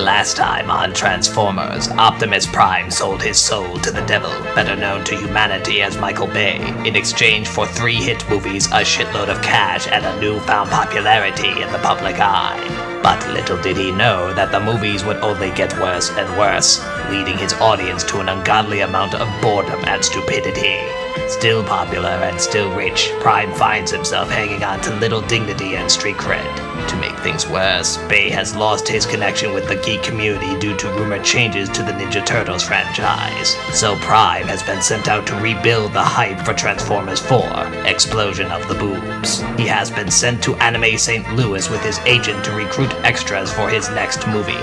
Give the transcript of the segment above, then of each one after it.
Last time on Transformers, Optimus Prime sold his soul to the devil, better known to humanity as Michael Bay, in exchange for 3 hit movies, a shitload of cash, and a newfound popularity in the public eye. But little did he know that the movies would only get worse and worse, leading his audience to an ungodly amount of boredom and stupidity. Still popular and still rich, Prime finds himself hanging on to little dignity and street cred. To make things worse, Bay has lost his connection with the geek community due to rumored changes to the Ninja Turtles franchise. So Prime has been sent out to rebuild the hype for Transformers 4, Explosion of the Boobs. He has been sent to Anime St. Louis with his agent to recruit extras for his next movie.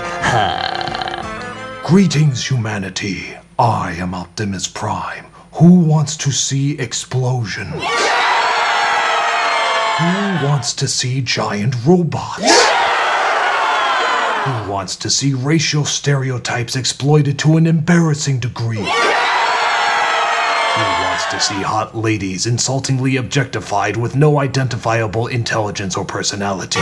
Greetings, humanity. I am Optimus Prime. Who wants to see explosion? Who wants to see giant robots? Who wants to see racial stereotypes exploited to an embarrassing degree? Who wants to see hot ladies insultingly objectified with no identifiable intelligence or personality?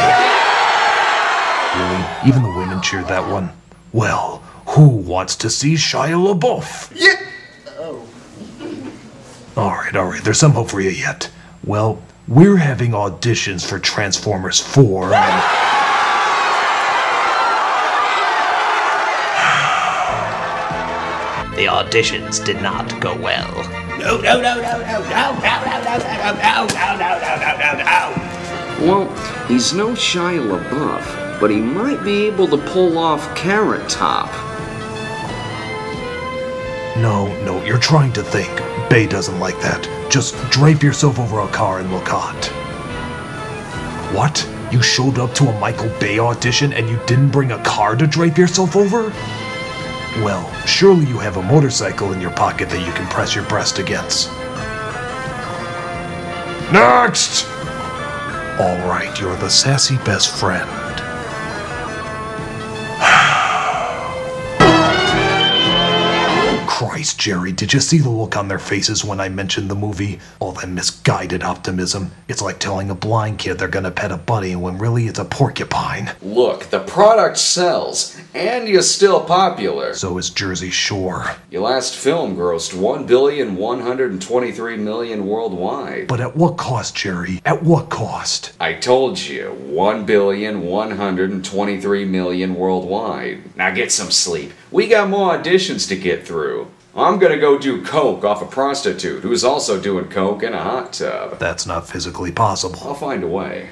Really? Even the women cheered that one? Well, who wants to see Shia LaBeouf? Yeah. Alright, there's some hope for you yet. Well, we're having auditions for Transformers 4 and... The auditions did not go well. No. Well, he's no Shia LaBeouf, but he might be able to pull off Carrot Top. No, you're trying to think. Bay doesn't like that. Just drape yourself over a car and look hot. What? You showed up to a Michael Bay audition and you didn't bring a car to drape yourself over? Well, surely you have a motorcycle in your pocket that you can press your breast against. Next! Alright, you're the sassy best friend. Christ, Jerry, did you see the look on their faces when I mentioned the movie? All that misguided optimism. It's like telling a blind kid they're gonna pet a bunny when really it's a porcupine. Look, the product sells, and you're still popular. So is Jersey Shore. Your last film grossed $1,123,000,000 worldwide. But at what cost, Jerry? At what cost? I told you, $1,123,000,000 worldwide. Now get some sleep. We got more auditions to get through. I'm gonna go do coke off a prostitute who's also doing coke in a hot tub. That's not physically possible. I'll find a way.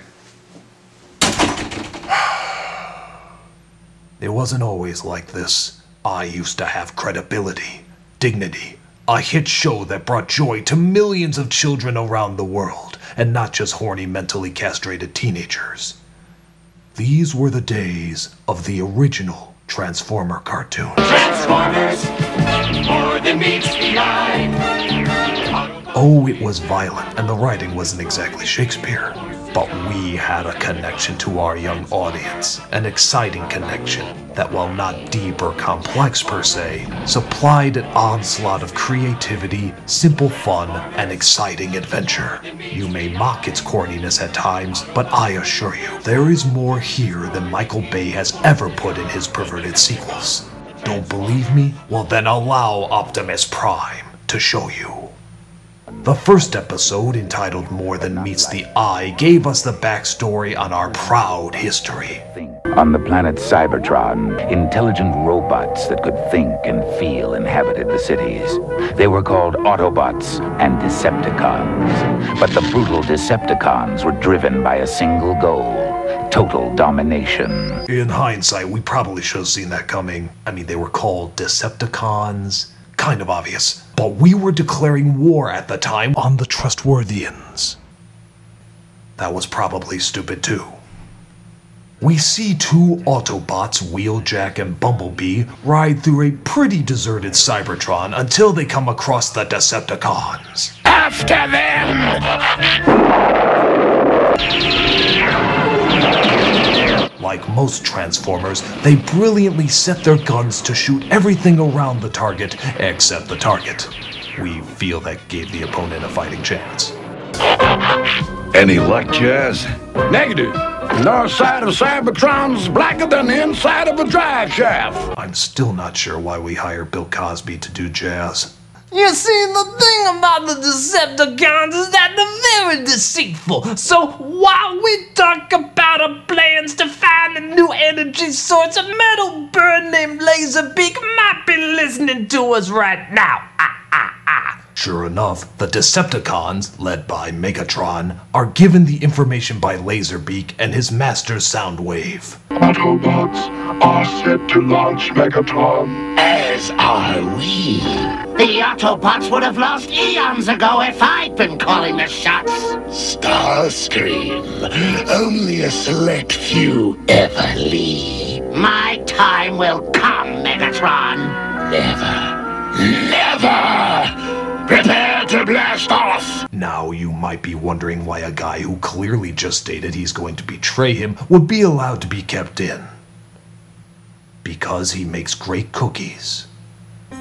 It wasn't always like this. I used to have credibility, dignity, a hit show that brought joy to millions of children around the world, and not just horny, mentally castrated teenagers. These were the days of the original Transformer cartoon. Transformers, more than meets the eye. Oh, it was violent, and the writing wasn't exactly Shakespeare. But we had a connection to our young audience, an exciting connection that, while not deep or complex per se, supplied an onslaught of creativity, simple fun, and exciting adventure. You may mock its corniness at times, but I assure you, there is more here than Michael Bay has ever put in his perverted sequels. Don't believe me? Well then allow Optimus Prime to show you. The first episode, entitled More Than Meets the Eye, gave us the backstory on our proud history. On the planet Cybertron, intelligent robots that could think and feel inhabited the cities. They were called Autobots and Decepticons. But the brutal Decepticons were driven by a single goal: total domination. In hindsight, we probably should have seen that coming. I mean, they were called Decepticons. Kind of obvious. But we were declaring war at the time on the Trustworthians. That was probably stupid too. We see 2 Autobots, Wheeljack and Bumblebee, ride through a pretty deserted Cybertron until they come across the Decepticons. After them! Like most Transformers, they brilliantly set their guns to shoot everything around the target except the target. We feel that gave the opponent a fighting chance. Any luck, Jazz? Negative. North side of Cybertron's blacker than the inside of a drive shaft. I'm still not sure why we hired Bill Cosby to do jazz. You see, the thing about the Decepticons is that they're very deceitful. So while we talk about our plans to find a new energy source, a metal bird named Laserbeak might be listening to us right now. Sure enough, the Decepticons, led by Megatron, are given the information by Laserbeak and his master Soundwave. Autobots are set to launch Megatron. As are we. The Autobots would have lost eons ago if I'd been calling the shots. Starscream. Only a select few ever leave. My time will come, Megatron. Never! Prepare to blast off! Now you might be wondering why a guy who clearly just stated he's going to betray him would be allowed to be kept in. Because he makes great cookies.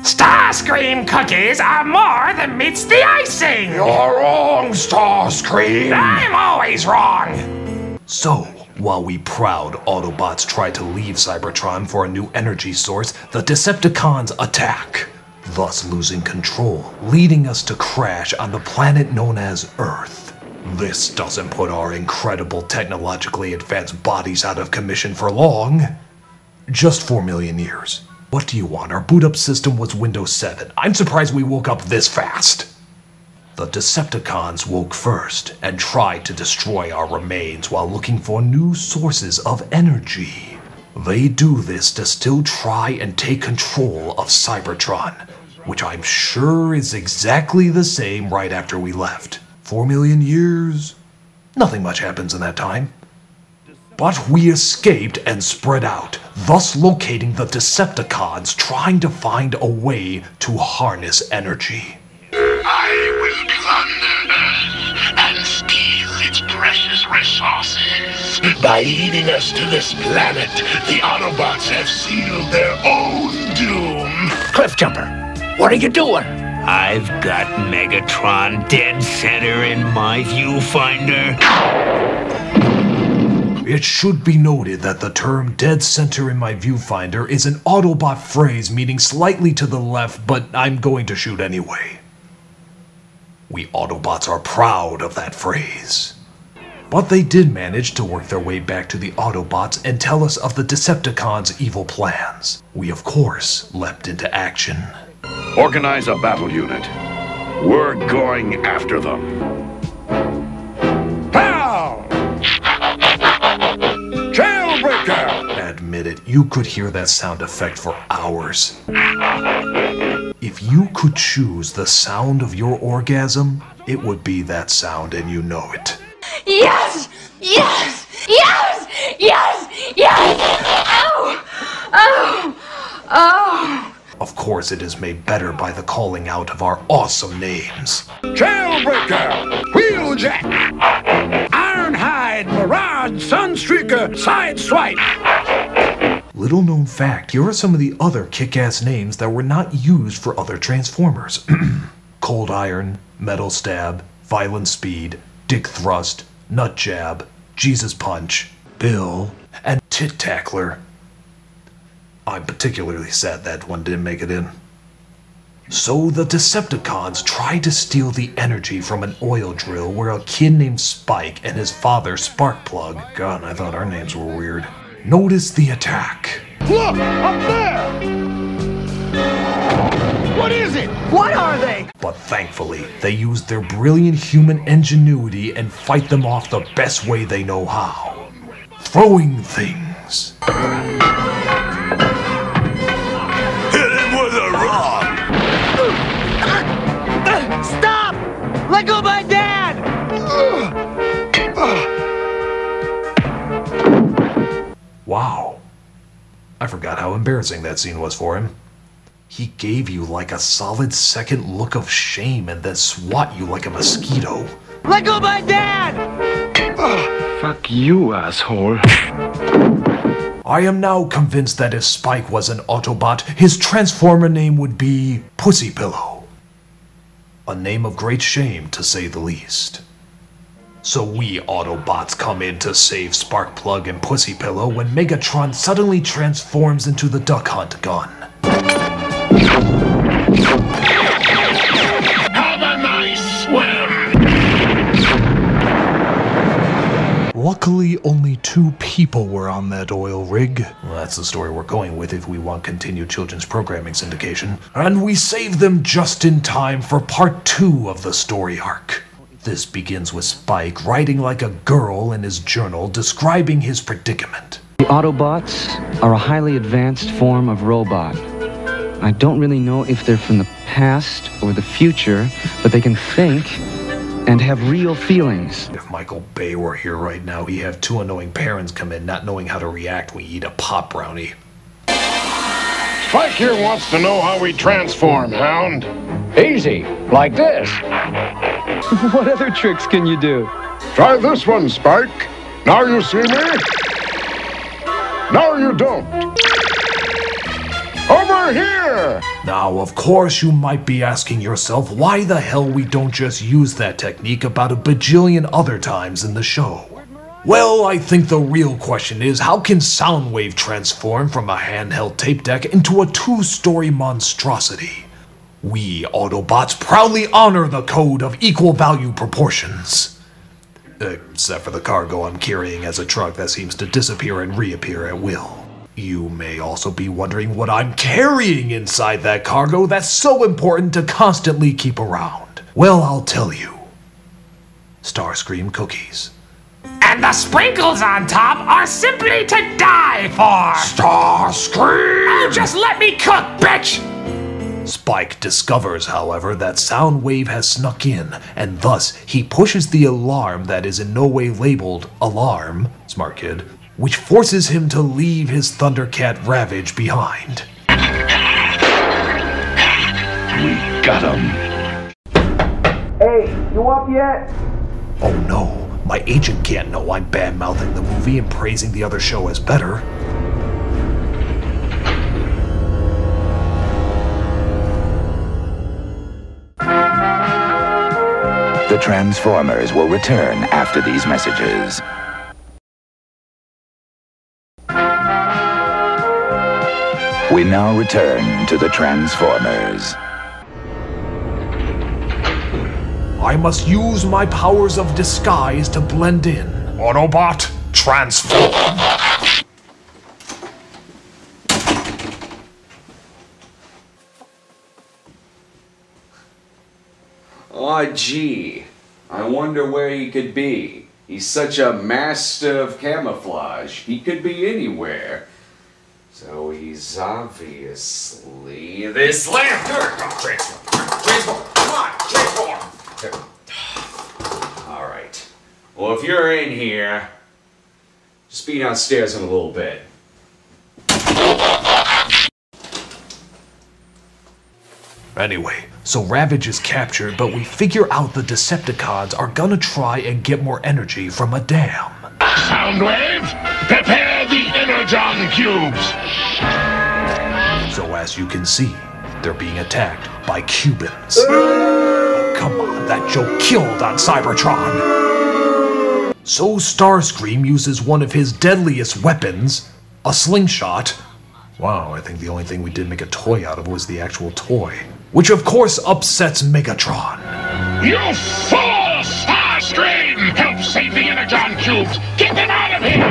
Starscream cookies are more than meets the icing! You're wrong, Starscream! I'm always wrong! So, while we proud Autobots try to leave Cybertron for a new energy source, the Decepticons attack, thus losing control, leading us to crash on the planet known as Earth. This doesn't put our incredible technologically advanced bodies out of commission for long. Just 4 million years. What do you want? Our boot-up system was Windows 7. I'm surprised we woke up this fast. The Decepticons woke first and tried to destroy our remains while looking for new sources of energy. They do this to still try and take control of Cybertron, which I'm sure is exactly the same right after we left. 4 million years? Nothing much happens in that time. But we escaped and spread out, thus locating the Decepticons trying to find a way to harness energy. I will plunder Earth and steal its precious resources. By leading us to this planet, the Autobots have sealed their own doom. Cliffjumper, what are you doing? I've got Megatron dead center in my viewfinder. It should be noted that the term dead center in my viewfinder is an Autobot phrase meaning slightly to the left, but I'm going to shoot anyway. We Autobots are proud of that phrase. But they did manage to work their way back to the Autobots and tell us of the Decepticons' evil plans. We of course leapt into action. Organize a battle unit. We're going after them. Pow! Jailbreaker! Admit it, you could hear that sound effect for hours. If you could choose the sound of your orgasm, it would be that sound and you know it. Yes! Yes! Yes! Yes! Yes! Oh! Oh! Oh! Of course it is made better by the calling out of our awesome names. Jailbreaker! Wheeljack! Ironhide! Mirage! Sunstreaker! Sideswipe! Little known fact, here are some of the other kick-ass names that were not used for other Transformers. Cold Iron, Metal Stab, Violent Speed, Dick Thrust, Nut Jab, Jesus Punch, Bill, and Tit Tackler. I'm particularly sad that one didn't make it in. So the Decepticons tried to steal the energy from an oil drill where a kid named Spike and his father Sparkplug, God, I thought our names were weird, noticed the attack. Look! Up there! What is it? What are they? But thankfully, they used their brilliant human ingenuity and fight them off the best way they know how. Throwing things. Hit him with a rock! Stop! Let go of my dad! Wow. I forgot how embarrassing that scene was for him. He gave you like a solid second look of shame and then swat you like a mosquito. Let go of my dad! Fuck you, asshole. I am now convinced that if Spike was an Autobot, his Transformer name would be Pussy Pillow. A name of great shame, to say the least. So we Autobots come in to save Sparkplug and Pussy Pillow when Megatron suddenly transforms into the Duck Hunt gun. Have a nice swim! Luckily, only 2 people were on that oil rig. Well, that's the story we're going with if we want continued children's programming syndication. And we saved them just in time for part 2 of the story arc. This begins with Spike writing like a girl in his journal describing his predicament. The Autobots are a highly advanced form of robot. I don't really know if they're from the past or the future, but they can think and have real feelings. If Michael Bay were here right now, he'd have 2 annoying parents come in not knowing how to react when you eat a pop brownie. Spike here wants to know how we transform, Hound. Easy, like this. What other tricks can you do? Try this one, Spike. Now you see me? Now you don't. Over here! Now, of course, you might be asking yourself why the hell we don't just use that technique about a bajillion other times in the show. Well, I think the real question is, how can Soundwave transform from a handheld tape deck into a 2-story monstrosity? We Autobots proudly honor the code of equal value proportions. Except for the cargo I'm carrying as a truck that seems to disappear and reappear at will. You may also be wondering what I'm carrying inside that cargo that's so important to constantly keep around. Well, I'll tell you. Starscream cookies. And the sprinkles on top are simply to die for! Starscream! Oh, just let me cook, bitch! Spike discovers, however, that Soundwave has snuck in, and thus he pushes the alarm that is in no way labeled alarm, smart kid, which forces him to leave his Thundercat Ravage behind. We got him. Hey, you up yet? Oh no, my agent can't know I'm bad-mouthing the movie and praising the other show as better. The Transformers will return after these messages. We now return to the Transformers. I must use my powers of disguise to blend in. Autobot, transform! Aw, gee. I wonder where he could be. He's such a master of camouflage. He could be anywhere. So he's obviously this lamp. Transform. Come on, transform. All right. Well, if you're in here, just be downstairs in a little bit. Anyway, so Ravage is captured, but we figure out the Decepticons are gonna try and get more energy from a dam. Soundwave, prepare the Energon cubes. So as you can see, they're being attacked by Cubans. Oh, come on, that joke killed on Cybertron. So Starscream uses one of his deadliest weapons, a slingshot. Wow, I think the only thing we did make a toy out of was the actual toy. Which of course upsets Megatron. You fool, Starscream! Help save the Energon cubes! Get them out of here!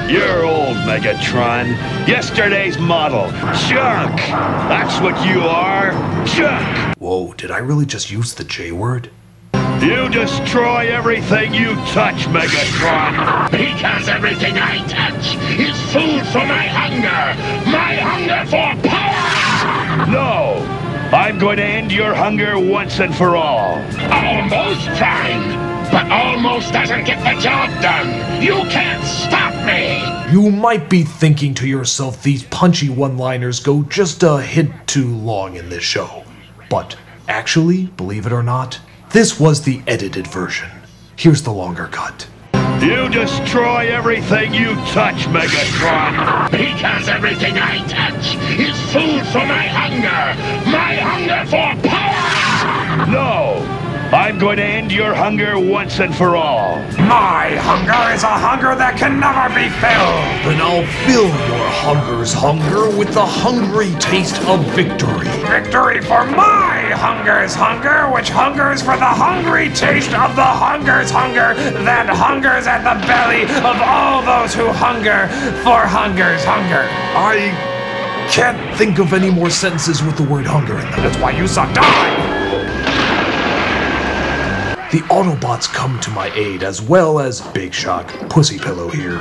You're old, Megatron. Yesterday's model. Junk! That's what you are. Junk! Whoa, did I really just use the J word? You destroy everything you touch, Megatron! Because everything I touch is food for my hunger! My hunger for power! No! I'm going to end your hunger once and for all. Almost trying, but almost doesn't get the job done. You can't stop me! You might be thinking to yourself these punchy one-liners go just a hint too long in this show. But actually, believe it or not, this was the edited version. Here's the longer cut. You destroy everything you touch, Megatron! Because everything I touch is food for my hunger! My hunger for power! No! I'm going to end your hunger once and for all. My hunger is a hunger that can never be filled. Then I'll fill your hunger's hunger with the hungry taste of victory. Victory for my hunger's hunger, which hungers for the hungry taste of the hunger's hunger that hungers at the belly of all those who hunger for hunger's hunger. I can't think of any more sentences with the word hunger in them. That's why you suck. Die! The Autobots come to my aid, as well as Big Shock, Pussy Pillow here.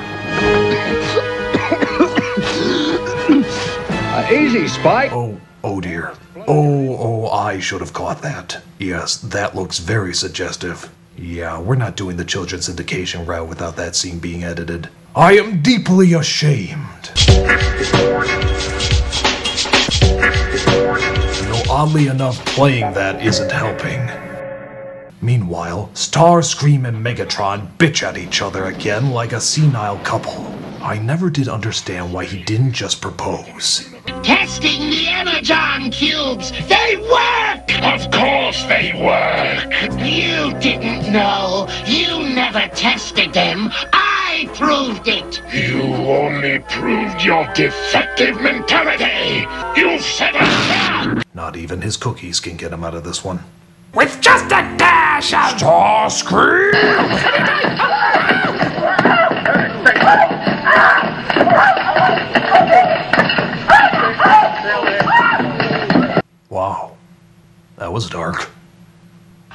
Easy, Spike. Oh dear. Oh, I should have caught that. Yes, that looks very suggestive. Yeah, we're not doing the children's syndication route without that scene being edited. I am deeply ashamed. You know, oddly enough, playing that isn't helping. Meanwhile, Starscream and Megatron bitch at each other again like a senile couple. I never did understand why he didn't just propose. Testing the Energon cubes! They work! Of course they work! You didn't know. You never tested them. I proved it. You only proved your defective mentality! You set us up! Not even his cookies can get him out of this one. With just a dash of Starscream! Wow, that was dark.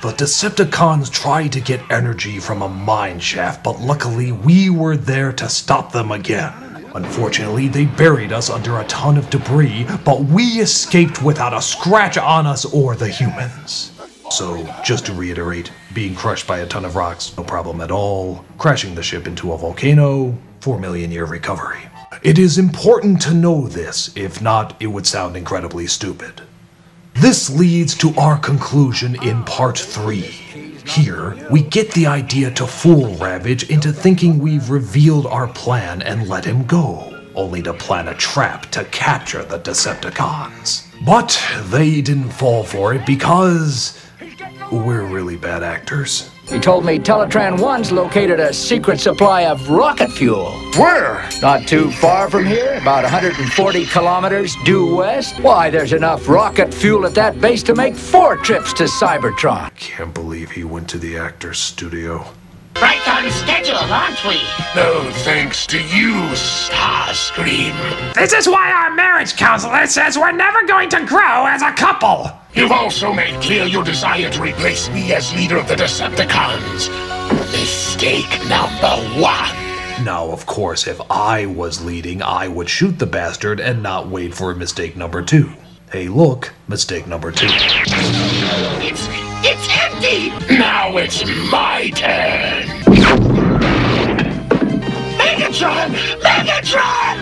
The Decepticons tried to get energy from a mine shaft, but luckily we were there to stop them again. Unfortunately, they buried us under a ton of debris, but we escaped without a scratch on us or the humans. So, just to reiterate, being crushed by a ton of rocks, no problem at all. Crashing the ship into a volcano, 4 million year recovery. It is important to know this, if not, it would sound incredibly stupid. This leads to our conclusion in part 3. Here, we get the idea to fool Ravage into thinking we've revealed our plan and let him go, only to plan a trap to capture the Decepticons. But they didn't fall for it because we're really bad actors. He told me Teletran 1's located a secret supply of rocket fuel. Where? Not too far from here, about 140 kilometers due west. Why, there's enough rocket fuel at that base to make 4 trips to Cybertron. Can't believe he went to the actor's studio. Right on schedule, aren't we? No thanks to you, Starscream. This is why our marriage counselor says we're never going to grow as a couple. You've also made clear your desire to replace me as leader of the Decepticons. Mistake number 1. Now, of course, if I was leading, I would shoot the bastard and not wait for mistake number 2. Hey, look, mistake number 2. It's empty! Now it's my turn! Megatron! Megatron!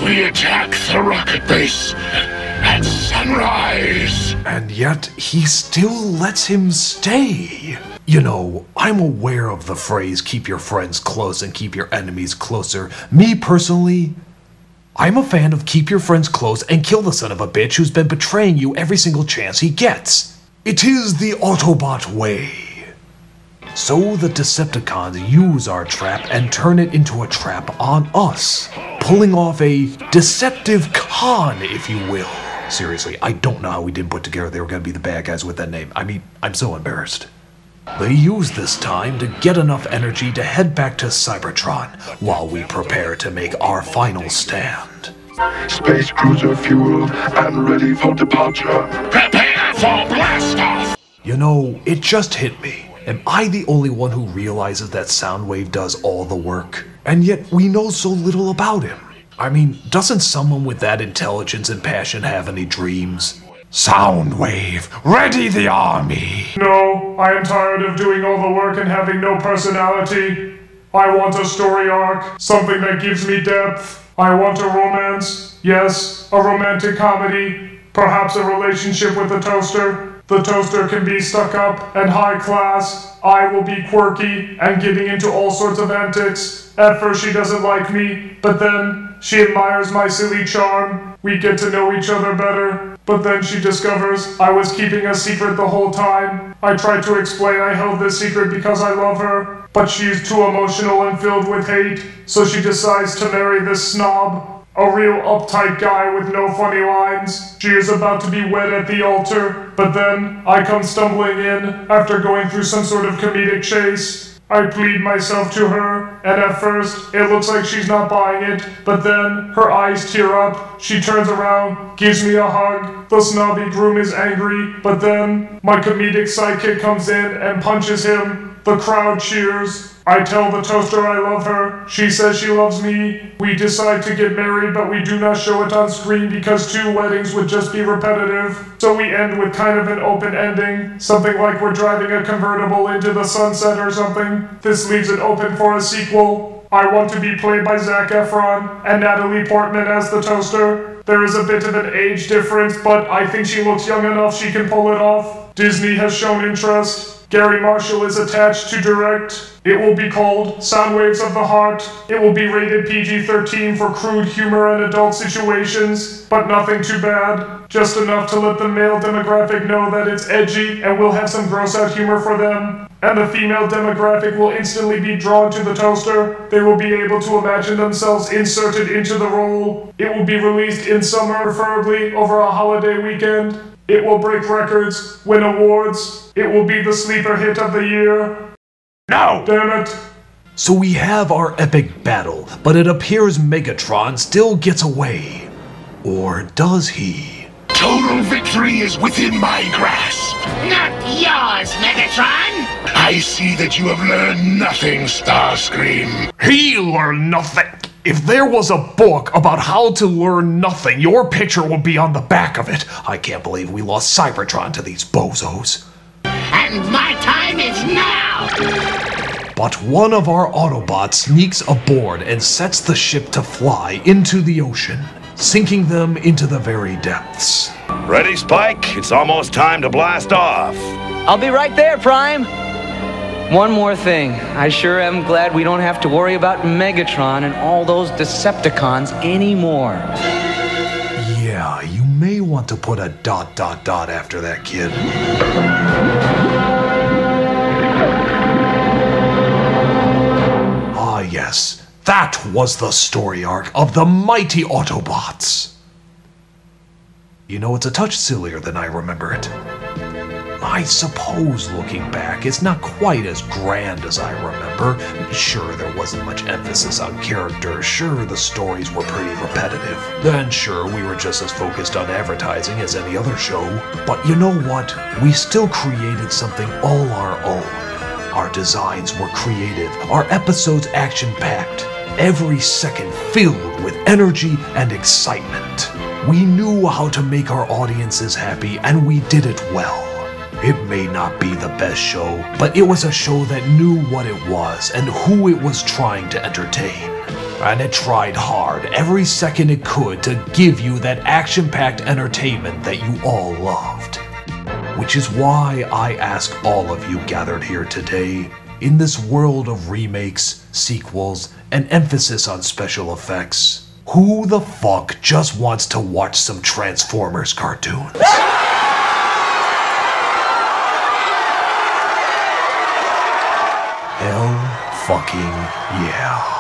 We attack the rocket base at sunrise! And yet, he still lets him stay. You know, I'm aware of the phrase, keep your friends close and keep your enemies closer. Me, personally, I'm a fan of keep your friends close and kill the son of a bitch who's been betraying you every single chance he gets. It is the Autobot way. So the Decepticons use our trap and turn it into a trap on us, pulling off a deceptive con, if you will. Seriously, I don't know how we didn't put together they were going to be the bad guys with that name. I mean, I'm so embarrassed. They use this time to get enough energy to head back to Cybertron while we prepare to make our final stand. Space cruiser fueled and ready for departure. Prepare for blastoff! You know, it just hit me. Am I the only one who realizes that Soundwave does all the work? And yet we know so little about him. I mean, doesn't someone with that intelligence and passion have any dreams? Soundwave, ready the army! No, I am tired of doing all the work and having no personality. I want a story arc, something that gives me depth. I want a romance, yes, a romantic comedy, perhaps a relationship with the toaster. The toaster can be stuck up and high class. I will be quirky and getting into all sorts of antics. At first she doesn't like me, but then She admires my silly charm. We get to know each other better. But then she discovers I was keeping a secret the whole time. I tried to explain I held this secret because I love her, but she is too emotional and filled with hate, so she decides to marry this snob. A real uptight guy with no funny lines. She is about to be wed at the altar, but then I come stumbling in after going through some sort of comedic chase. I plead myself to her, and at first, it looks like she's not buying it, but then, her eyes tear up, she turns around, gives me a hug, the snobby groom is angry, but then, my comedic sidekick comes in and punches him, the crowd cheers. I tell the toaster I love her, she says she loves me, we decide to get married but we do not show it on screen because 2 weddings would just be repetitive, so we end with kind of an open ending, something like we're driving a convertible into the sunset or something. This leaves it open for a sequel. I want to be played by Zac Efron and Natalie Portman as the toaster. There is a bit of an age difference, but I think she looks young enough she can pull it off. Disney has shown interest. Gary Marshall is attached to direct. It will be called Sound Waves of the Heart. It will be rated PG-13 for crude humor and adult situations, but nothing too bad. Just enough to let the male demographic know that it's edgy and we'll have some gross-out humor for them. And the female demographic will instantly be drawn to the toaster. They will be able to imagine themselves inserted into the role. It will be released in summer, preferably over a holiday weekend. It will break records, win awards. It will be the sleeper hit of the year. No! Damn it. So we have our epic battle, but it appears Megatron still gets away. Or does he? Total victory is within my grasp. Not yours, Megatron! I see that you have learned nothing, Starscream. He learned nothing. If there was a book about how to learn nothing, your picture would be on the back of it. I can't believe we lost Cybertron to these bozos. And my time is now! But one of our Autobots sneaks aboard and sets the ship to fly into the ocean, sinking them into the very depths. Ready, Spike? It's almost time to blast off. I'll be right there, Prime. One more thing. I sure am glad we don't have to worry about Megatron and all those Decepticons anymore. Yeah, you may want to put a ... after that, kid. Ah, yes. That was the story arc of the mighty Autobots. You know, it's a touch sillier than I remember it. I suppose, looking back, it's not quite as grand as I remember. Sure, there wasn't much emphasis on character. Sure, the stories were pretty repetitive. Then, sure, we were just as focused on advertising as any other show. But you know what? We still created something all our own. Our designs were creative, our episodes action-packed, every second filled with energy and excitement. We knew how to make our audiences happy, and we did it well. It may not be the best show, but it was a show that knew what it was and who it was trying to entertain. And it tried hard every second it could to give you that action-packed entertainment that you all loved. Which is why I ask all of you gathered here today, in this world of remakes, sequels, and emphasis on special effects, who the fuck just wants to watch some Transformers cartoons? Hell fucking yeah.